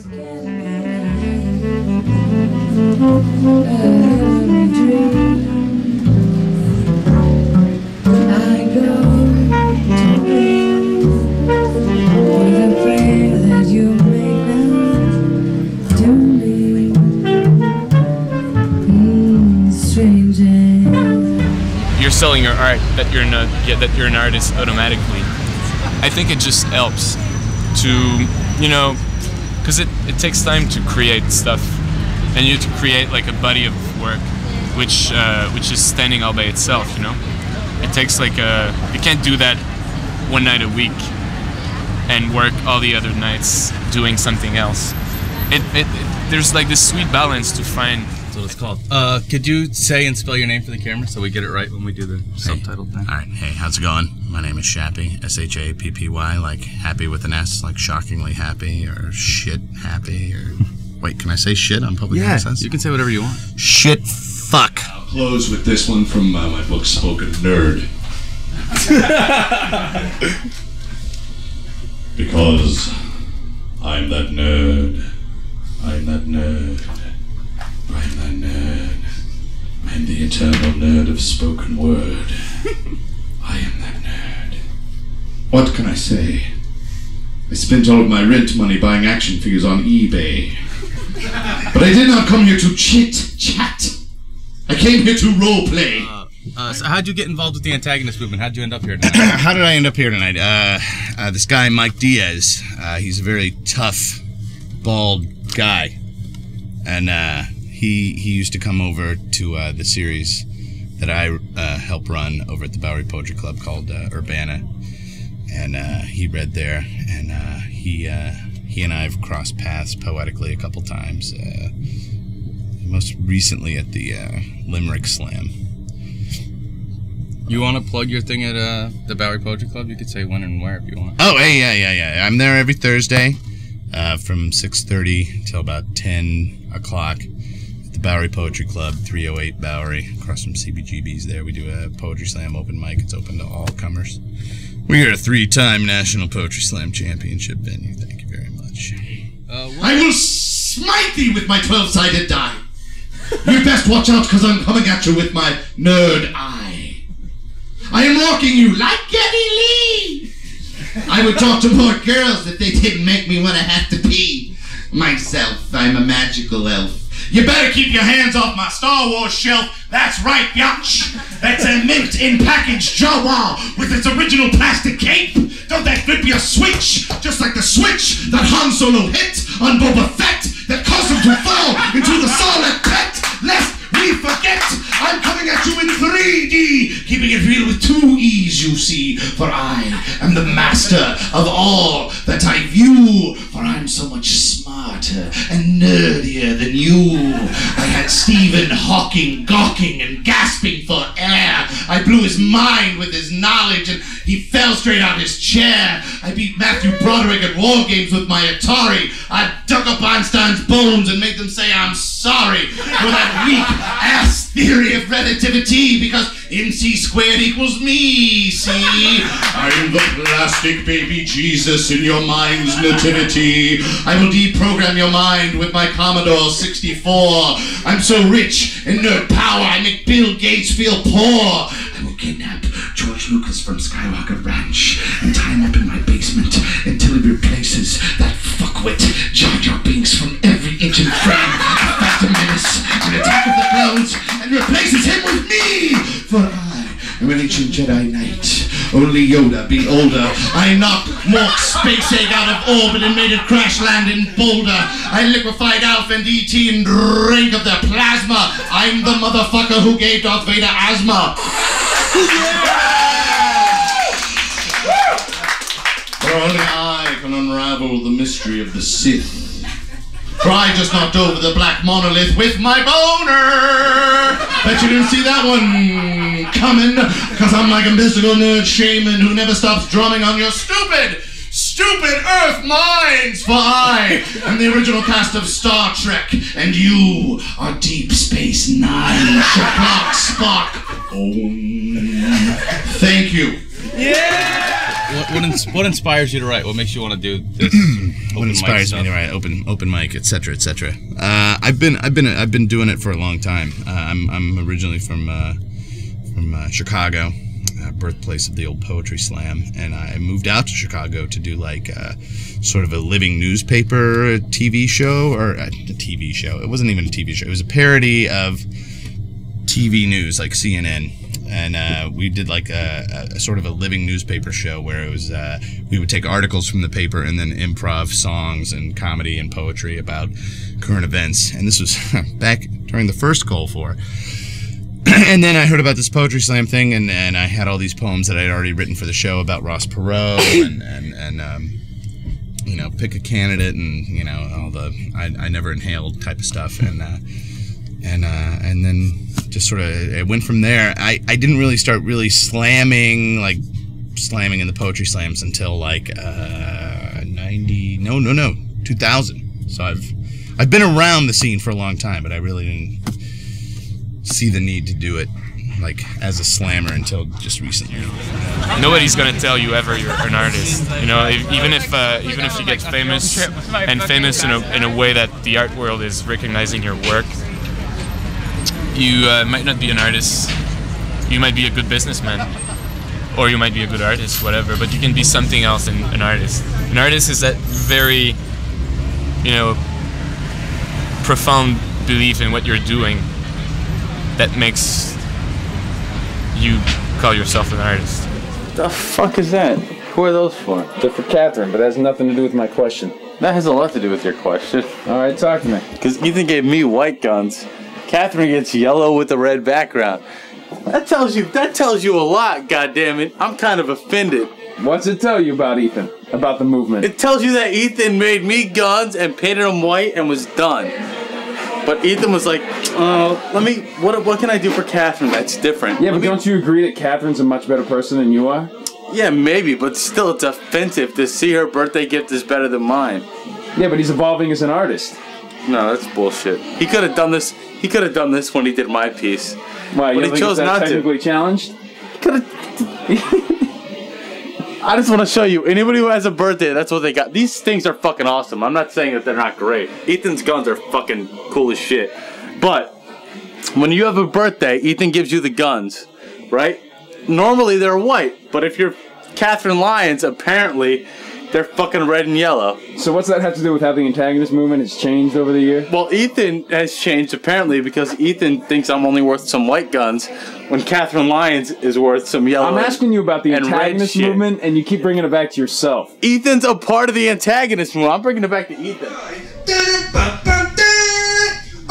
You're selling your art, that you're not, that you're an artist automatically. I think it just helps to, you know, because it takes time to create stuff, and you have to create like a body of work, which is standing all by itself, you know. It takes like you can't do that one night a week and work all the other nights doing something else. There's like this sweet balance to find. That's what it's called. Could you say and spell your name for the camera so we get it right when we do the subtitle thing? Alright, hey, how's it going? My name is Shappie, S-H-A-P-P-Y, like happy with an S, like shockingly happy, or shit happy, or... Wait, can I say shit on public access? You can say whatever you want. Shit fuck. I'll close with this one from my book, Spoken Nerd. Because I'm that nerd. I'm that nerd. I'm that nerd. I'm the eternal nerd of spoken word. I am that nerd. What can I say? I spent all of my rent money buying action figures on eBay. But I did not come here to chit-chat. I came here to roleplay. So how'd you get involved with the antagonist movement? How'd you end up here tonight? How did I end up here tonight? This guy, Mike Diaz, he's a very tough, bald guy. And he used to come over to the series that I help run over at the Bowery Poetry Club called Urbana. And he read there, and he and I have crossed paths poetically a couple times. Most recently at the Limerick Slam. You want to plug your thing at the Bowery Poetry Club? You could say when and where if you want. Oh, hey, yeah. I'm there every Thursday from 6:30 till about 10 o'clock at the Bowery Poetry Club, 308 Bowery, across from CBGB's there. We do a Poetry Slam open mic. It's open to all comers. We are a 3-time National Poetry Slam Championship venue. Thank you very much. I will smite thee with my 12-sided die. You best watch out, because I'm coming at you with my nerd eye. I am rocking you like Geddy Lee. I would talk to more girls if they didn't make me want to have to pee. Myself, I'm a magical elf. You better keep your hands off my Star Wars shelf. That's right, biatch. That's a mint in package Jawa with its original plastic cape. Don't that flip you a switch, just like the switch that Han Solo hit on Boba Fett that caused him to fall into the solid pit. Lest we forget, I'm coming at you in 3D, keeping it real with 2 E's, you see, for I am the master of all that I view, for I'm so much smarter and nerdier than you. I had Stephen Hawking gawking and gasping for air. I blew his mind with his knowledge and he fell straight out his chair. I beat Matthew Broderick at War Games with my Atari. I dug up Einstein's bones and made them say I'm sorry for that weak ass theory of relativity, because MC squared equals me, see? I'm the plastic baby Jesus in your mind's nativity. I will deprogram your mind with my Commodore 64. I'm so rich in nerd power, I make Bill Gates feel poor. I will kidnap George Lucas from Skywalker Ranch and tie him up in my basement until he replaces that fuckwit Jar Jar Binks from every inch and frame of Phantom Menace and Attack of the Clones and replaces him with me! For I am an ancient Jedi Knight. Only Yoda be older. I knocked Mork's space egg out of orbit and made it crash land in Boulder. I liquefied Alf and E.T. and drank of their plasma. I'm the motherfucker who gave Darth Vader asthma. For only I can unravel the mystery of the Sith. For I just knocked over the black monolith with my boner. Bet you didn't see that one coming, because I'm like a mystical nerd shaman who never stops drumming on your stupid Earth minds. For I am the original cast of Star Trek, and you are Deep Space Nine. Spock. Thank you. Yeah! What inspires you to write? What makes you want to do this? What inspires me to write? Open mic, etc., etc. I've been doing it for a long time. I'm originally from Chicago, birthplace of the old poetry slam, and I moved out to Chicago to do like sort of a living newspaper TV show, or a TV show. It wasn't even a TV show. It was a parody of TV news, like CNN. And we did like a sort of a living newspaper show where it was we would take articles from the paper and then improv songs and comedy and poetry about current events. And this was back during the first Gulf War. And then I heard about this poetry slam thing, and I had all these poems that I had already written for the show about Ross Perot and you know, pick a candidate and, you know, all the I never inhaled type of stuff, and then just sort of it went from there. I didn't really start really slamming in the poetry slams until like 2000. So I've been around the scene for a long time, but I really didn't see the need to do it like as a slammer until just recently. Nobody's gonna tell you ever you're an artist. You know, even if you get famous and famous in a way that the art world is recognizing your work, you might not be an artist. You might be a good businessman, or you might be a good artist, whatever. But you can be something else than an artist. An artist is that very, you know, profound belief in what you're doing that makes you call yourself an artist. The fuck is that? Who are those for? They're for Catherine, but that has nothing to do with my question. That has a lot to do with your question. Alright, talk to me. Because Ethan gave me white guns. Catherine gets yellow with a red background. That tells you a lot, goddammit. I'm kind of offended. What's it tell you about Ethan? About the movement? It tells you that Ethan made me guns and painted them white and was done. But Ethan was like, what can I do for Catherine that's different? Yeah, but don't you agree that Catherine's a much better person than you are? Yeah, maybe, but still it's offensive to see her birthday gift is better than mine. Yeah, but he's evolving as an artist. No, that's bullshit. He could have done this. He could have done this when he did my piece. Why? But he chose not to. Technically challenged? I just want to show you. Anybody who has a birthday, that's what they got. These things are fucking awesome. I'm not saying that they're not great. Ethan's guns are fucking cool as shit. But when you have a birthday, Ethan gives you the guns, right? Normally they're white, but if you're Catherine Lyons, apparently they're fucking red and yellow. So what's that have to do with how the antagonist movement has changed over the year? Well, Ethan has changed apparently because Ethan thinks I'm only worth some white guns when Catherine Lyons is worth some yellow. I'm asking you about the antagonist movement, and you keep bringing it back to yourself. Ethan's a part of the antagonist movement. I'm bringing it back to Ethan.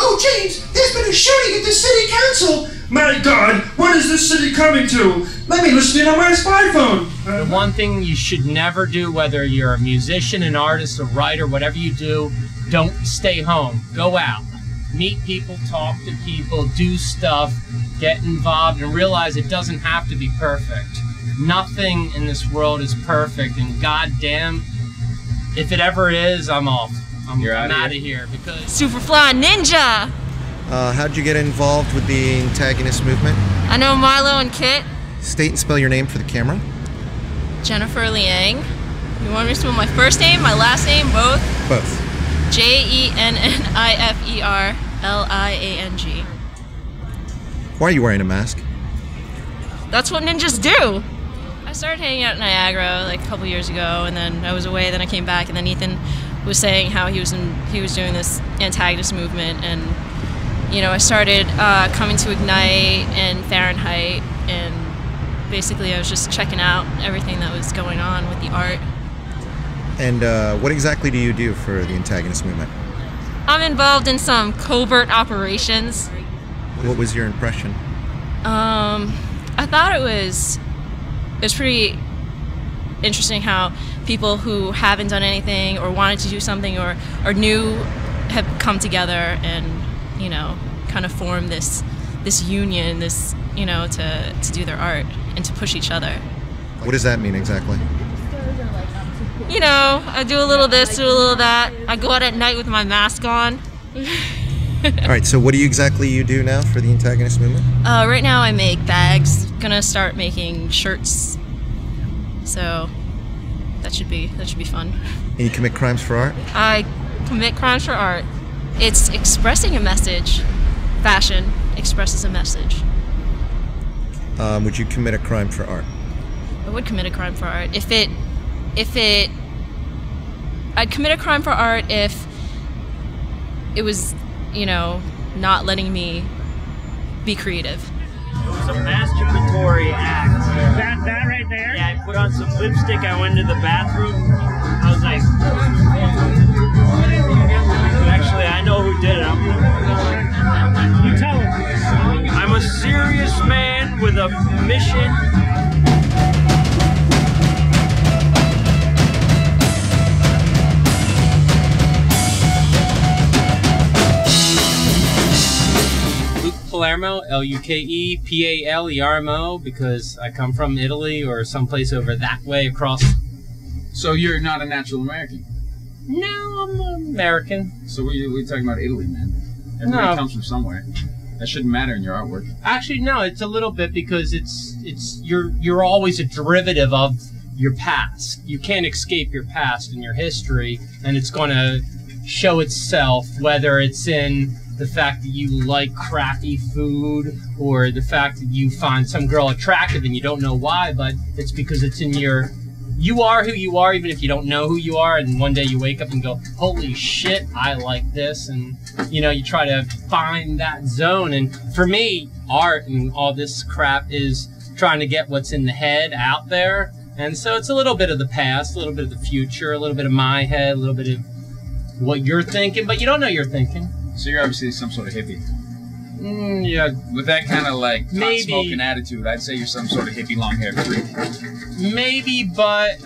Oh, James, there's been a shooting at the city council. My God, what is this city coming to? Let me listen in on my spy phone. The one thing you should never do, whether you're a musician, an artist, a writer, whatever you do, don't stay home. Go out. Meet people, talk to people, do stuff, get involved, and realize it doesn't have to be perfect. Nothing in this world is perfect, and goddamn, if it ever is, I'm off. I'm out of here because Superfly Ninja! How'd you get involved with the antagonist movement? I know Milo and Kit. State and spell your name for the camera. Jennifer Liang. You want me to spell my first name, my last name, both? Both. JENNIFERLIANG. Why are you wearing a mask? That's what ninjas do! I started hanging out in Niagara like a couple years ago, and then I was away, then I came back, and then Ethan was saying how he was doing this antagonist movement, and you know, I started coming to Ignite and Fahrenheit, and basically I was just checking out everything that was going on with the art. And what exactly do you do for the antagonist movement? I'm involved in some covert operations. What was your impression? I thought it was pretty interesting how people who haven't done anything or wanted to do something or new have come together and, you know, kind of form this union, this, you know, to do their art and to push each other. What does that mean exactly? You know, I do a little this, do a little that. I go out at night with my mask on. All right, so what do you exactly do now for the antagonist movement? Right now I make bags. Gonna start making shirts. So that should be fun. And you commit crimes for art? I commit crimes for art. It's expressing a message. Fashion expresses a message. Would you commit a crime for art? I would commit a crime for art I'd commit a crime for art if it was, you know, not letting me be creative. It was a masturbatory act. That right there? Yeah, I put on some lipstick, I went into the bathroom. I was like, actually, I know who did it. You tell him. I'm a serious man with a mission. Palermo, L-U-K-E-P-A-L-E-R-M-O, because I come from Italy or someplace over that way across. So you're not a natural American? No, I'm American. So we're talking about Italy, man. Everybody comes from somewhere. That shouldn't matter in your artwork. Actually, no, it's a little bit because you're always a derivative of your past. You can't escape your past and your history, and it's going to show itself, whether it's in the fact that you like crappy food, or the fact that you find some girl attractive and you don't know why, but it's because it's in your... You are who you are, even if you don't know who you are, and one day you wake up and go, holy shit, I like this, and, you know, you try to find that zone. And for me, art and all this crap is trying to get what's in the head out there, and so it's a little bit of the past, a little bit of the future, a little bit of my head, a little bit of what you're thinking, but you don't know you're thinking. So you're obviously some sort of hippie. Yeah. With that kind of like pot Maybe. smoking attitude, I'd say you're some sort of hippie long-haired freak. Maybe, but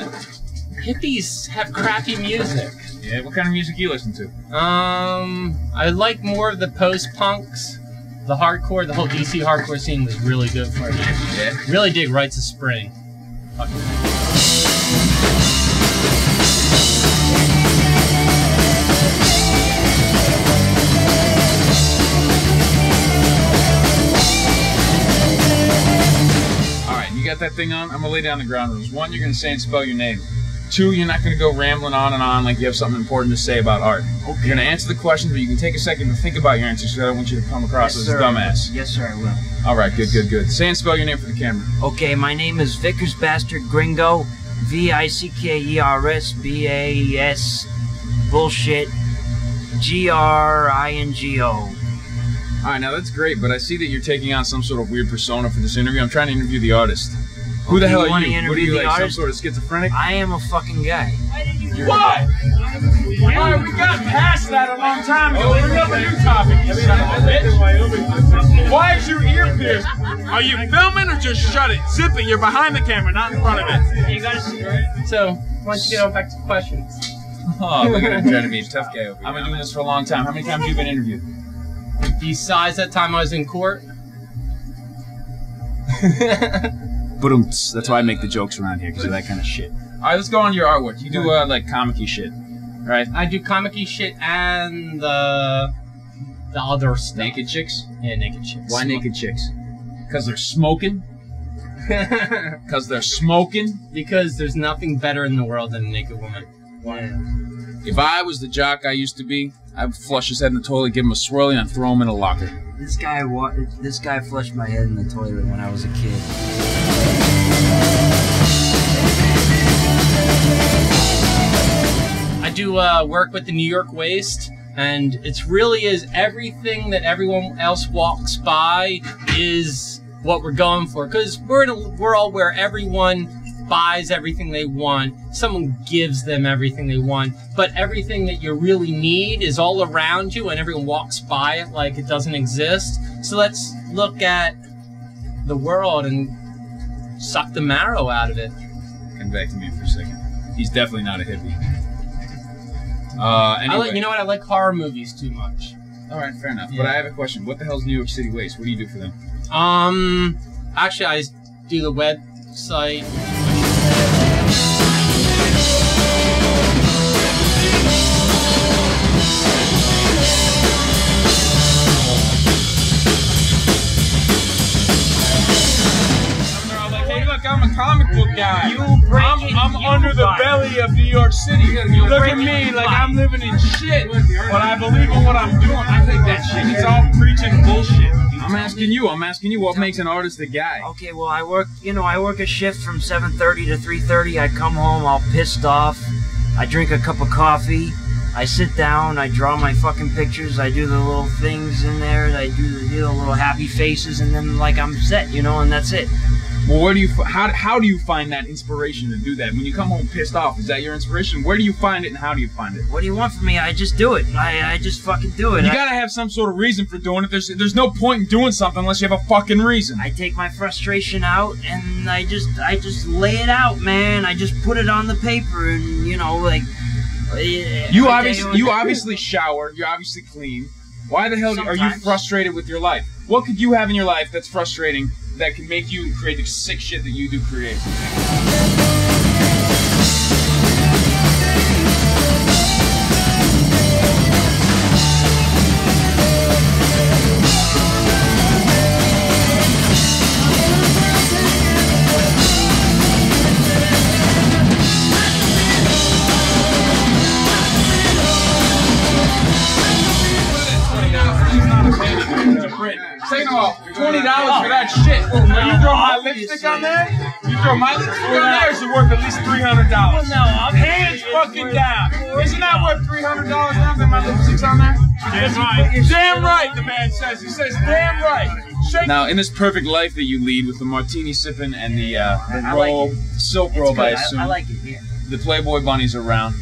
hippies have crappy music. Yeah, what kind of music you listen to? I like more of the post-punks. The hardcore, the whole DC hardcore scene was really good for me. Yeah. Really dig Rites of Spring. Fuck. You got that thing on? I'm gonna lay down the ground rules. 1, you're gonna say and spell your name. 2, you're not gonna go rambling on and on like you have something important to say about art. Okay. You're gonna answer the questions, but you can take a second to think about your answers, so I don't want you to come across as a dumbass. Yes, sir, I will. Alright, good. Say and spell your name for the camera. Okay, my name is Vickers Gringo. V-I-C-K-E-R-S-B-A-S bullshit G-R-I-N-G-O. Alright, now that's great, but I see that you're taking on some sort of weird persona for this interview. I'm trying to interview the artist. Who the hell are you? What are you, like, some sort of schizophrenic? I am a fucking guy. What? Alright, we got past that a long time ago. Bring up a new topic, you son of a bitch. Why is your ear pierced? Are you filming or just shut it? Zip it, you're behind the camera, not in front of it. You gotta see. So, why don't you get on back to questions? Oh, look at him trying to be a tough guy over here. I've been doing this for a long time. How many times have you been interviewed? Besides that time I was in court. That's why I make the jokes around here, because of that kind of shit. Alright, let's go on to your artwork. You do, like, comic-y shit, right? I do comic-y shit and the other stuff. Naked chicks? Yeah, naked chicks. Why naked chicks? Because they're smoking? Because they're smoking? Because there's nothing better in the world than a naked woman. Yeah. If I was the jock I used to be, I would flush his head in the toilet, give him a swirly, and throw him in a locker. This guy flushed my head in the toilet when I was a kid. I do work with the New York Waste, and it really is everything that everyone else walks by is what we're going for. Because we're in a world where everyone buys everything they want, someone gives them everything they want, but everything that you really need is all around you and everyone walks by it like it doesn't exist. So let's look at the world and suck the marrow out of it. Come back to me for a second. He's definitely not a hippie. Anyway. You know what? I like horror movies too much. Alright, fair enough. Yeah. But I have a question. What the hell's New York City Waste? What do you do for them? Actually, I do the website. I'm a comic book guy. You break it. I'm under the belly of New York City. Look at me, like I'm living in shit, but I believe in what I'm doing. I think that shit is all preaching bullshit. I'm asking you, what makes an artist a guy? Okay, well, I work a shift from 7:30 to 3:30. I come home all pissed off. I drink a cup of coffee. I sit down, I draw my fucking pictures, I do the little things in there, I do the little happy faces, and then like I'm set, you know, and that's it. Well, where do you how do you find that inspiration to do that? When you come home pissed off, is that your inspiration? Where do you find it and how do you find it? What do you want from me? I just do it. I just fucking do it. You gotta have some sort of reason for doing it. There's no point in doing something unless you have a fucking reason. I take my frustration out and I just lay it out, man. I just put it on the paper and, you know, like... You obviously shower. You're obviously clean. Why the hell are you frustrated with your life? What could you have in your life that's frustrating that can make you create the sick shit that you do create? Second of all, $20 for that shit. Now you throw my lipstick on there? You throw my lipstick on there, it's worth at least $300. Well, no, I'm hands fucking down. Isn't that worth $300 now that my lipstick's on there? Damn right. Damn right, the man says. He says, damn right. Now, in this perfect life that you lead with the martini sipping and the robe, silk robe, I assume. I like it, yeah. The Playboy bunnies around.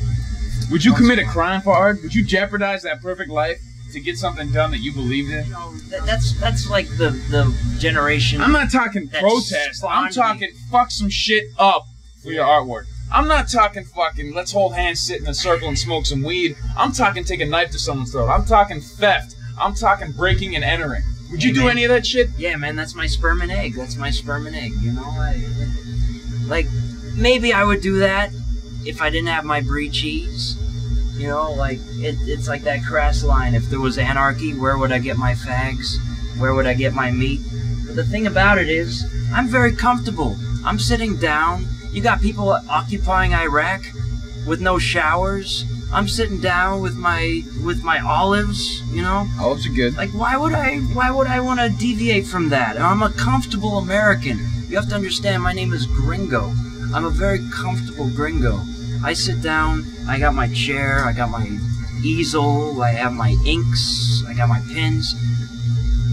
Would you commit a crime for art? Would you jeopardize that perfect life to get something done that you believed in? That's like the generation. I'm not talking protest. I'm talking fuck some shit up for your artwork. I'm not talking fucking let's hold hands, sit in a circle and smoke some weed. I'm talking take a knife to someone's throat. I'm talking theft. I'm talking breaking and entering. Would you do any of that shit? Yeah, man, that's my sperm and egg. That's my sperm and egg, you know? Like, maybe I would do that if I didn't have my brie cheese. You know, like, it's like that crass line. If there was anarchy, where would I get my fags? Where would I get my meat? But the thing about it is, I'm very comfortable. I'm sitting down. You got people occupying Iraq with no showers. I'm sitting down with my olives, you know? Olives are good. Like, why would I want to deviate from that? I'm a comfortable American. You have to understand, my name is Gringo. I'm a very comfortable gringo. I sit down, I got my chair, I got my easel, I have my inks, I got my pens.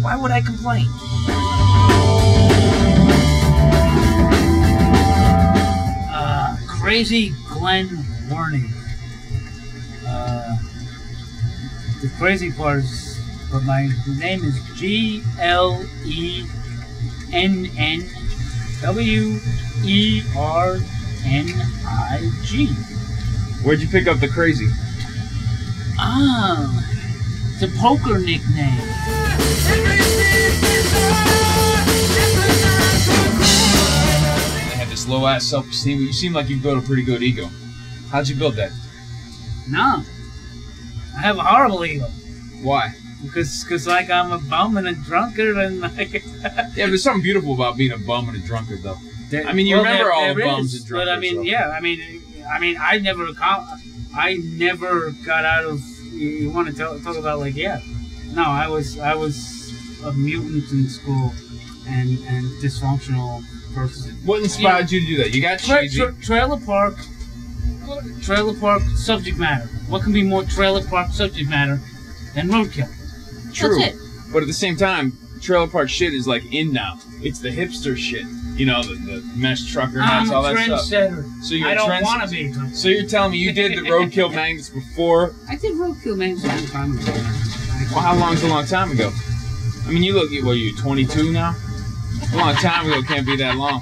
Why would I complain? Crazy Glenn Warning. The crazy part is, but my name is GLENNWERNIG. Where'd you pick up the crazy? Ah, it's a poker nickname. They had this low-ass self-esteem, but you seem like you've built a pretty good ego. How'd you build that? No, I have a horrible ego. Why? Because like I'm a bum and a drunkard and like... Yeah, there's something beautiful about being a bum and a drunkard, though. I mean, you remember all bums and drunkards. But I mean, so. Yeah, I mean, I never got out of. You want to talk about like, yeah? No, I was a mutant in school and dysfunctional person. What inspired you to do that? You got cheesy. Trailer park subject matter. What can be more trailer park subject matter than roadkill? True. That's it. But at the same time, trailer park shit is like in now. It's the hipster shit. You know, the mesh trucker hats, all that stuff. So you're I don't want to be. So you're telling me you did the roadkill magnets before? I did roadkill magnets a long time ago. Well, how long's a long time ago? I mean, you look, what are you, 22 now? A long time ago can't be that long.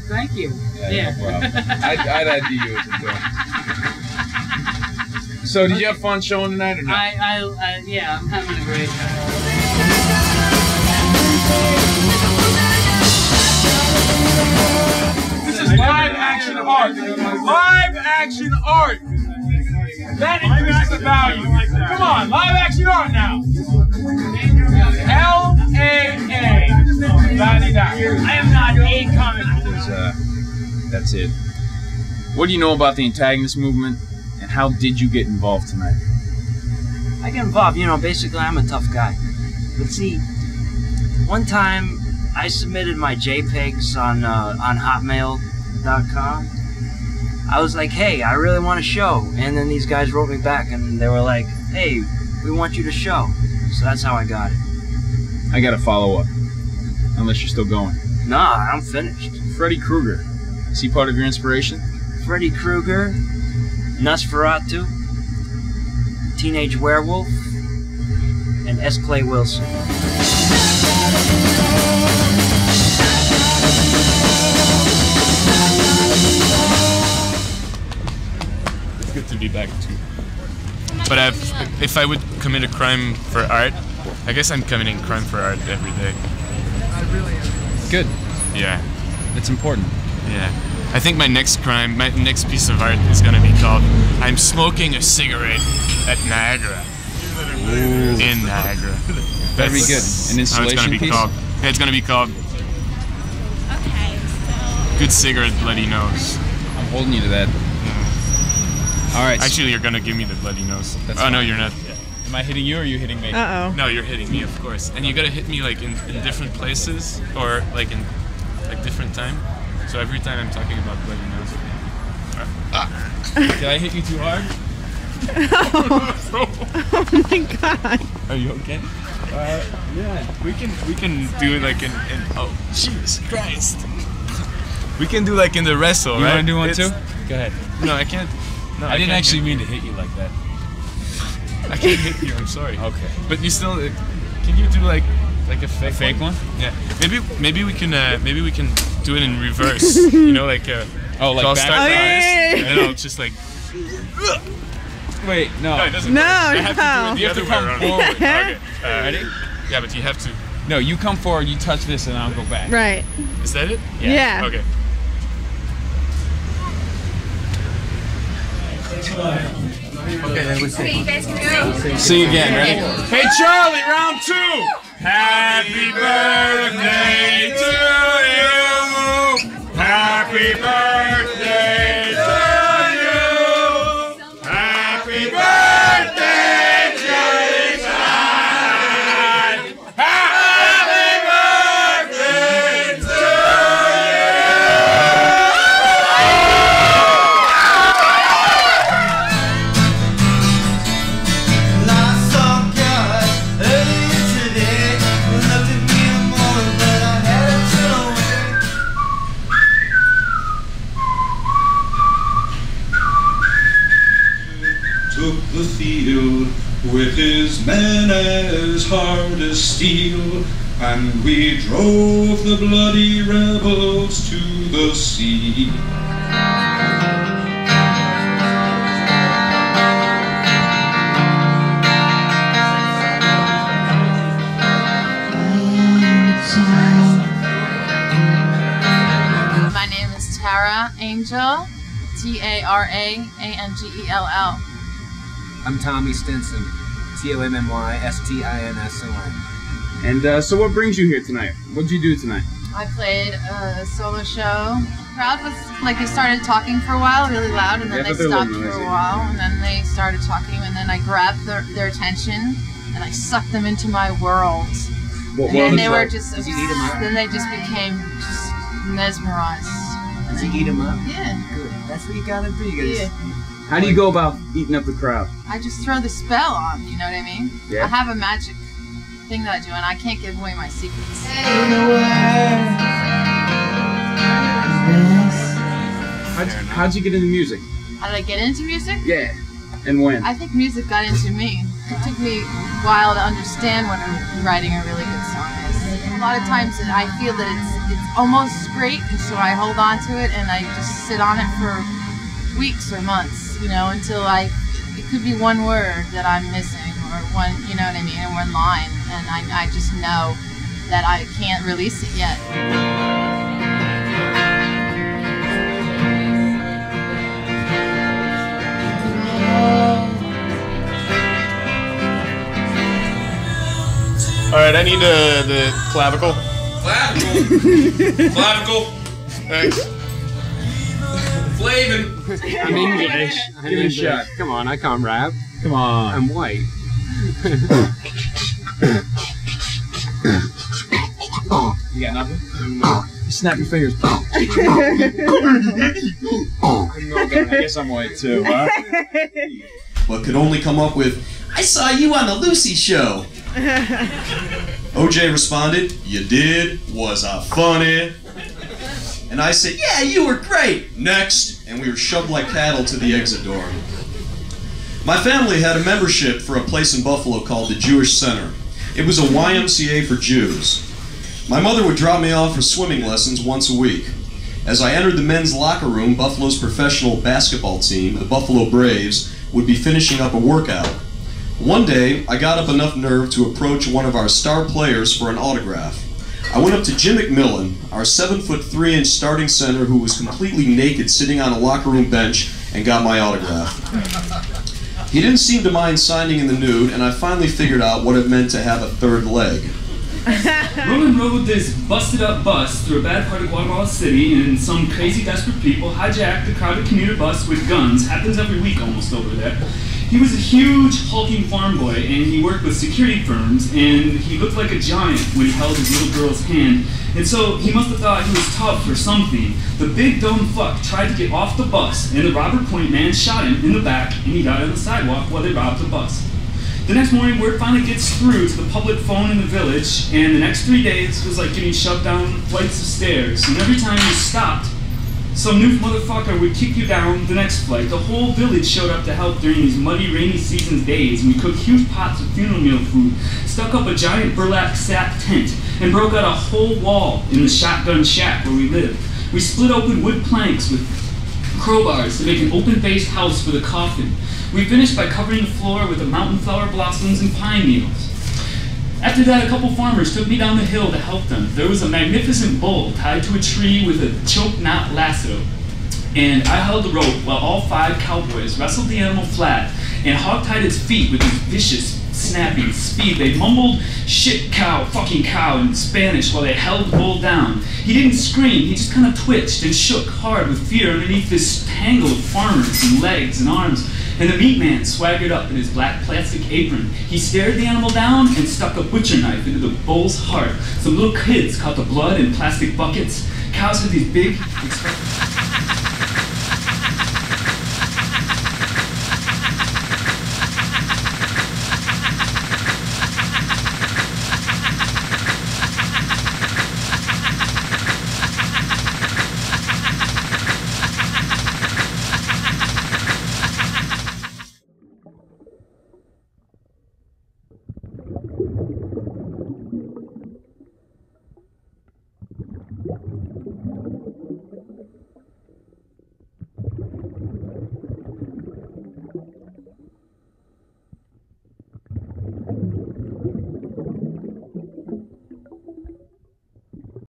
Thank you. Yeah. No problem. I'd add to you as a joke. So, did you have fun showing tonight or not? Yeah, I'm having a great time. This is live action art. Live action art. That increases the value. Come on, live action art now. LAA. I am not a comic book. That's it. What do you know about the antagonist movement, and how did you get involved tonight? I get involved, you know, basically I'm a tough guy. But see, one time I submitted my JPEGs on Hotmail.com. I was like, hey, I really want a show. And then these guys wrote me back and they were like, hey, we want you to show. So that's how I got it. I gotta follow up. Unless you're still going. Nah, I'm finished. Freddy Krueger. Is he part of your inspiration? Freddy Krueger, Nosferatu, Teenage Werewolf, and S. Clay Wilson. It's good to be back too. But if I would commit a crime for art, I guess I'm committing crime for art every day. Good. Yeah. It's important. Yeah. I think my next crime, my next piece of art is gonna be called "I'm smoking a cigarette at Niagara." Ooh. In Niagara. That'd be good. An installation how it's gonna be piece? called. Yeah, it's gonna be called "Good Cigarette, Bloody Nose." I'm holding you to that. All right. Actually, you're gonna give me the bloody nose. That's no, fine. you're not. Am I hitting you or are you hitting me? Uh-oh. No, you're hitting me, of course. And you gotta hit me like in different places or like in like different time. So every time I'm talking about bloody nose. Did I hit you too hard? Oh my god. Are you okay? Yeah. We can do it like in oh Jesus Christ. We can do like in the wrestle, You right? wanna do one too? Go ahead. No, I can't. No, I didn't can't actually hit mean to hit you like that. I can't hit you. I'm sorry. Okay. But you still can you do like a fake one? Yeah. Maybe we can do it in reverse. You know, like oh, like I'll back. start Oh, yeah, like yeah, this, yeah. and I'll just like. Wait, no. No, it doesn't No, work. I have no. to do it You the have to other way come around. forward. Okay. Ready? Yeah, but you have to. No, you come forward, you touch this, and I'll go back. Right. Is that it? Yeah. Okay. Okay, then we sing. Sing again, ready? Hey, Charlie, round 2! Happy birthday to you! Happy birthday to you! Happy birthday, Jason! Happy birthday to Took the field with his men as hard as steel, and we drove the bloody rebels to the sea. My name is Tara Angel, T-A-R-A-A-N-G-E-L-L. I'm Tommy Stinson, T-O-M-M-Y-S-T-I-N-S-O-N. And so what brings you here tonight? What'd you do tonight? I played a solo show. The crowd was like, they started talking for a while, really loud, and then Yeah, they but they're a stopped little for a noisy. while, and then they started talking, and then I grabbed their attention, and I sucked them into my world. What And world then is they were that? just, Did you eat 'em up? then they just became just mesmerized. Did you eat them up? Yeah. Good. That's what you gotta do. You gotta. How do you go about eating up the crowd? I just throw the spell on, you know what I mean? Yeah. I have a magic thing that I do, and I can't give away my secrets. How'd you get into music? How did I get into music? Yeah. And when? I think music got into me. It took me a while to understand what writing a really good song is. A lot of times I feel that it's almost great, and so I hold on to it and I just sit on it for weeks or months, you know, until it could be one word that I'm missing or one, you know what I mean, or one line, and I just know that I can't release it yet. All right, I need the clavicle. Clavicle! Clavicle! Thanks. Flavin. I'm English. Give it a shot. Come on, I can't rap. Come on. I'm white. You got nothing? No. Snap your fingers. I guess I'm white too, huh? But could only come up with, I saw you on the Lucy show. OJ responded, you did? Was I funny? And I said, yeah, you were great. Next. And we were shoved like cattle to the exit door. My family had a membership for a place in Buffalo called the Jewish Center. It was a YMCA for Jews. My mother would drop me off for swimming lessons once a week. As I entered the men's locker room, Buffalo's professional basketball team, the Buffalo Braves, would be finishing up a workout. One day, I got up enough nerve to approach one of our star players for an autograph. I went up to Jim McMillan, our 7'3" starting center who was completely naked sitting on a locker room bench, and got my autograph. He didn't seem to mind signing in the nude, and I finally figured out what it meant to have a third leg. Roman rode this busted up bus through a bad part of Guatemala City, and some crazy desperate people hijacked the crowded commuter bus with guns. Happens every week almost over there. He was a huge, hulking farm boy, and he worked with security firms, and he looked like a giant when he held his little girl's hand. And so he must have thought he was tough or something. The big dumb fuck tried to get off the bus, and the Robert Point man shot him in the back, and he died on the sidewalk while they robbed the bus. The next morning, word finally gets through to the public phone in the village, and the next 3 days was like getting shoved down flights of stairs. And every time you stopped, some new motherfucker would kick you down the next flight. The whole village showed up to help during these muddy, rainy seasons days, and we cooked huge pots of funeral meal food, stuck up a giant burlap sack tent, and broke out a whole wall in the shotgun shack where we lived. We split open wood planks with crowbars to make an open-faced house for the coffin. We finished by covering the floor with the mountain flower blossoms and pine needles. After that, a couple farmers took me down the hill to help them. There was a magnificent bull tied to a tree with a choke knot lasso. And I held the rope while all 5 cowboys wrestled the animal flat and hog-tied its feet with this vicious, snapping speed. They mumbled, shit cow, fucking cow in Spanish while they held the bull down. He didn't scream, he just kind of twitched and shook hard with fear underneath this tangle of farmers and legs and arms. And the meat man swaggered up in his black plastic apron. He stared the animal down and stuck a butcher knife into the bull's heart. Some little kids caught the blood in plastic buckets. Cows had these big,